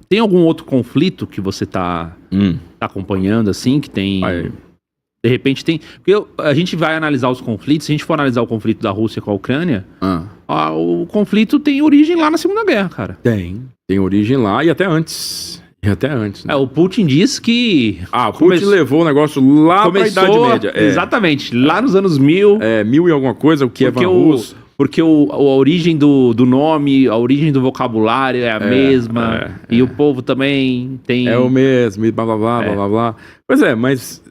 Tem algum outro conflito que você tá acompanhando, assim, que tem... De repente tem... Porque a gente vai analisar os conflitos, se a gente for analisar o conflito da Rússia com a Ucrânia, o conflito tem origem lá na Segunda Guerra, cara. Tem origem lá e até antes. Né? O Putin diz que... O Putin levou o negócio lá pra Idade Média. Exatamente, lá nos anos 1000. 1000 e alguma coisa, o Kievan Rus. Porque a origem do nome, a origem do vocabulário é a mesma. E o povo também tem... É o mesmo, e blá, blá, blá, blá, blá, blá. Pois é, mas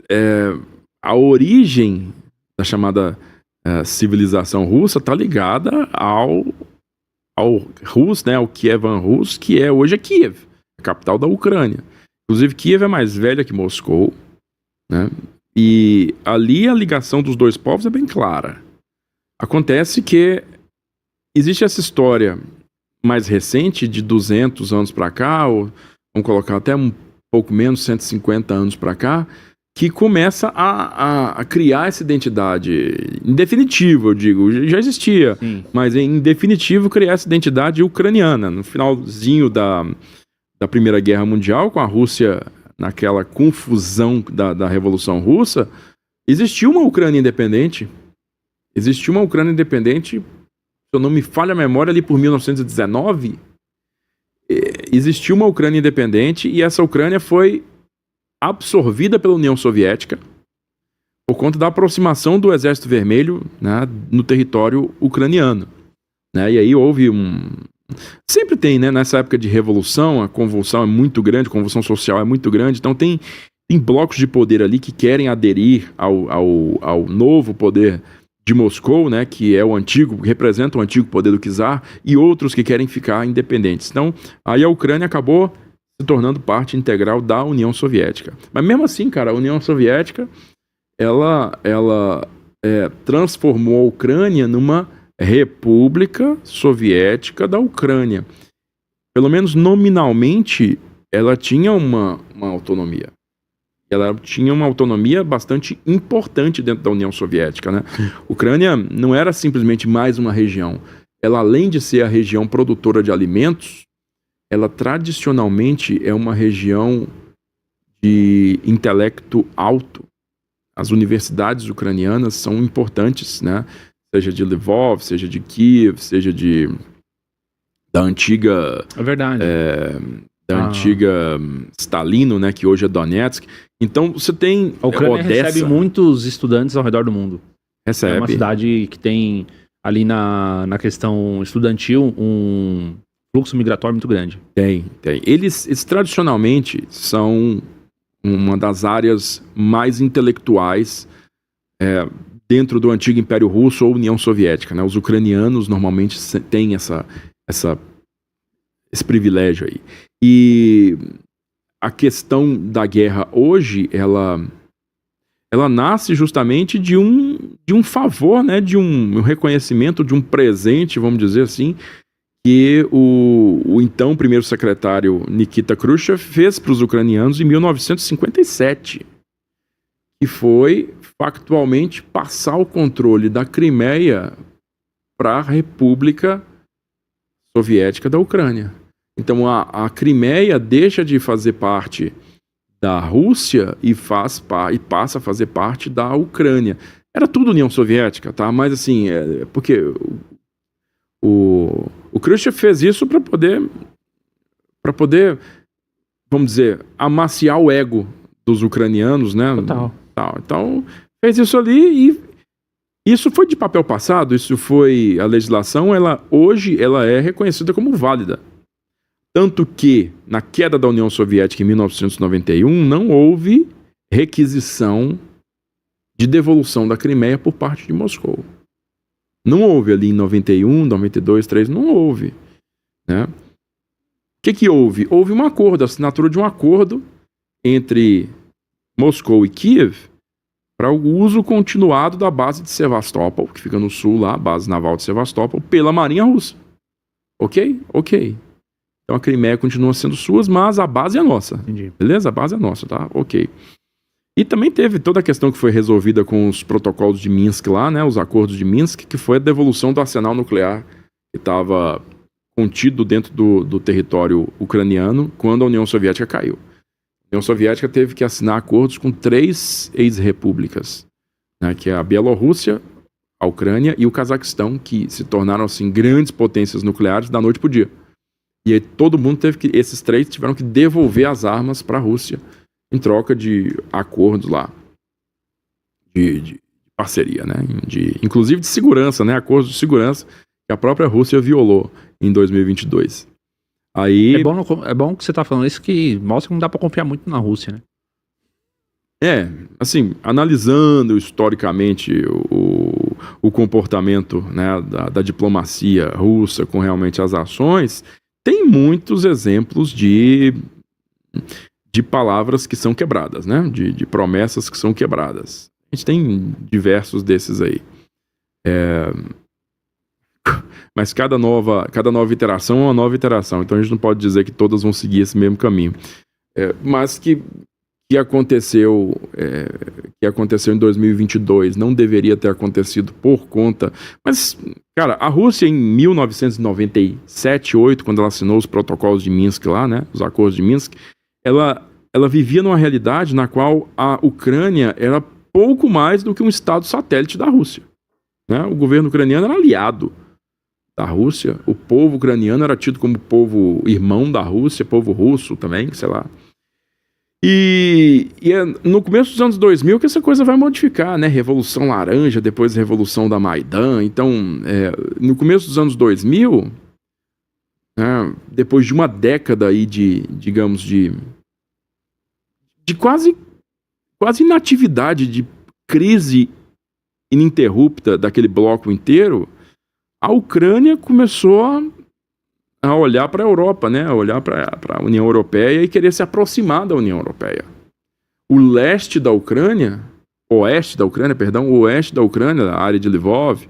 a origem da chamada civilização russa tá ligada ao Rus, né? Ao Kievan Rus, que hoje é Kiev, a capital da Ucrânia. Inclusive, Kiev é mais velha que Moscou, né? E ali a ligação dos dois povos é bem clara. Acontece que existe essa história mais recente, de 200 anos para cá, ou vamos colocar até um pouco menos, 150 anos para cá, que começa a criar essa identidade, em definitivo, eu digo, já existia, mas em definitivo criar essa identidade ucraniana. No finalzinho da Primeira Guerra Mundial, com a Rússia naquela confusão da Revolução Russa, existiu uma Ucrânia independente. Existiu uma Ucrânia independente, se eu não me falha a memória, ali por 1919. Existiu uma Ucrânia independente e essa Ucrânia foi absorvida pela União Soviética por conta da aproximação do Exército Vermelho, né, no território ucraniano. Né? E aí houve Sempre tem, né? Nessa época de revolução, a convulsão é muito grande, a convulsão social é muito grande, então tem blocos de poder ali que querem aderir ao novo poder de Moscou, né, que é o antigo, representa o antigo poder do czar, e outros que querem ficar independentes. Então, aí a Ucrânia acabou se tornando parte integral da União Soviética. Mas mesmo assim, cara, a União Soviética, ela transformou a Ucrânia numa República Soviética da Ucrânia. Pelo menos nominalmente, ela tinha uma autonomia. Ela tinha uma autonomia bastante importante dentro da União Soviética, né? Ucrânia não era simplesmente mais uma região. Ela, além de ser a região produtora de alimentos, ela tradicionalmente é uma região de intelecto alto. As universidades ucranianas são importantes, né? Seja de Lvov, seja de Kiev, seja da antiga... É verdade. Antiga Stalino, né? Que hoje é Donetsk. Então, você tem a Ucrânia Odessa. Recebe muitos estudantes ao redor do mundo. Recebe. É uma cidade que tem ali na questão estudantil um fluxo migratório muito grande. Tem. Eles tradicionalmente são uma das áreas mais intelectuais dentro do antigo Império Russo ou União Soviética, né? Os ucranianos normalmente têm esse privilégio aí. E a questão da guerra hoje, ela nasce justamente de um favor, né? De um reconhecimento, de um presente, vamos dizer assim, que o então primeiro secretário Nikita Khrushchev fez para os ucranianos em 1957, que foi factualmente passar o controle da Crimeia para a República Soviética da Ucrânia. Então a Crimeia deixa de fazer parte da Rússia e passa a fazer parte da Ucrânia. Era tudo União Soviética, tá? Mas assim, porque o Khrushchev fez isso para poder, vamos dizer, amaciar o ego dos ucranianos, né? Total. Então, fez isso ali e isso foi de papel passado, a legislação, hoje ela é reconhecida como válida. Tanto que, na queda da União Soviética em 1991, não houve requisição de devolução da Crimeia por parte de Moscou. Não houve ali em 91, 92, 3, não houve. Né? O que houve? Houve um acordo, a assinatura de um acordo entre Moscou e Kiev para o uso continuado da base de Sevastopol, que fica no sul lá, a base naval de Sevastopol, pela Marinha Russa. Ok? Ok. Então a Crimeia continua sendo sua, mas a base é nossa. Entendi. Beleza? A base é nossa, tá? Ok. E também teve toda a questão que foi resolvida com os protocolos de Minsk lá, né? Os acordos de Minsk, que foi a devolução do arsenal nuclear que estava contido dentro do território ucraniano quando a União Soviética caiu. A União Soviética teve que assinar acordos com 3 ex-repúblicas, né, que é a Bielorrússia, a Ucrânia e o Cazaquistão, que se tornaram assim grandes potências nucleares da noite para o dia. E aí todo mundo esses 3 tiveram que devolver as armas para a Rússia em troca de acordos lá de parceria, né? Inclusive de segurança, né? Acordos de segurança que a própria Rússia violou em 2022. Aí... É bom que você tá falando isso, que mostra que não dá pra confiar muito na Rússia, né? Assim, analisando historicamente o comportamento, né, da diplomacia russa com realmente as ações, tem muitos exemplos de palavras que são quebradas, né? De promessas que são quebradas. A gente tem diversos desses aí. Mas cada nova iteração é uma nova iteração. Então a gente não pode dizer que todas vão seguir esse mesmo caminho. Mas que aconteceu em 2022 não deveria ter acontecido por conta... Mas, cara, a Rússia em 1997, 2008, quando ela assinou os protocolos de Minsk lá, né? Os acordos de Minsk, ela vivia numa realidade na qual a Ucrânia era pouco mais do que um estado satélite da Rússia, né? O governo ucraniano era aliado da Rússia, o povo ucraniano era tido como povo irmão da Rússia, povo russo também, sei lá. E é no começo dos anos 2000 que essa coisa vai modificar, né? Revolução Laranja, depois Revolução da Maidan. Então, no começo dos anos 2000, né, depois de uma década aí de quase inatividade, de crise ininterrupta daquele bloco inteiro, a Ucrânia começou a olhar para a Europa, né? A olhar para a União Europeia e querer se aproximar da União Europeia. O oeste da Ucrânia, a área de Lvov,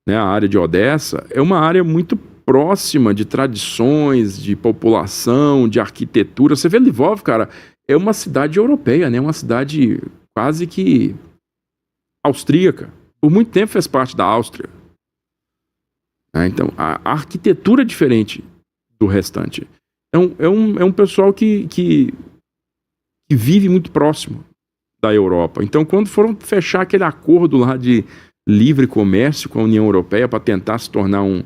né, a área de Odessa, é uma área muito próxima de tradições, de população, de arquitetura. Você vê Lvov, cara, é uma cidade europeia, né? Uma cidade quase que austríaca. Por muito tempo fez parte da Áustria. Então, a arquitetura é diferente do restante. É um pessoal que vive muito próximo da Europa. Então, quando foram fechar aquele acordo lá de livre comércio com a União Europeia para tentar se tornar um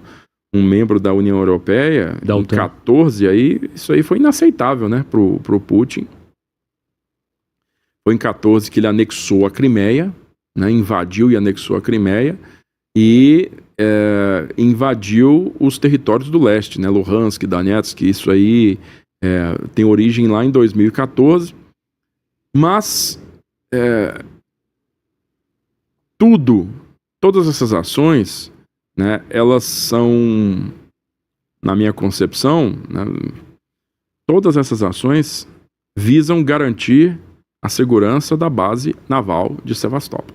membro da União Europeia, em 2014, isso aí foi inaceitável, né, pro Putin. Foi em 2014 que ele anexou a Crimeia, né, invadiu e anexou a Crimeia, e invadiu os territórios do leste, né? Luhansk, Donetsk, isso aí tem origem lá em 2014. Mas todas essas ações, né, elas são, na minha concepção, né, todas essas ações visam garantir a segurança da base naval de Sevastopol.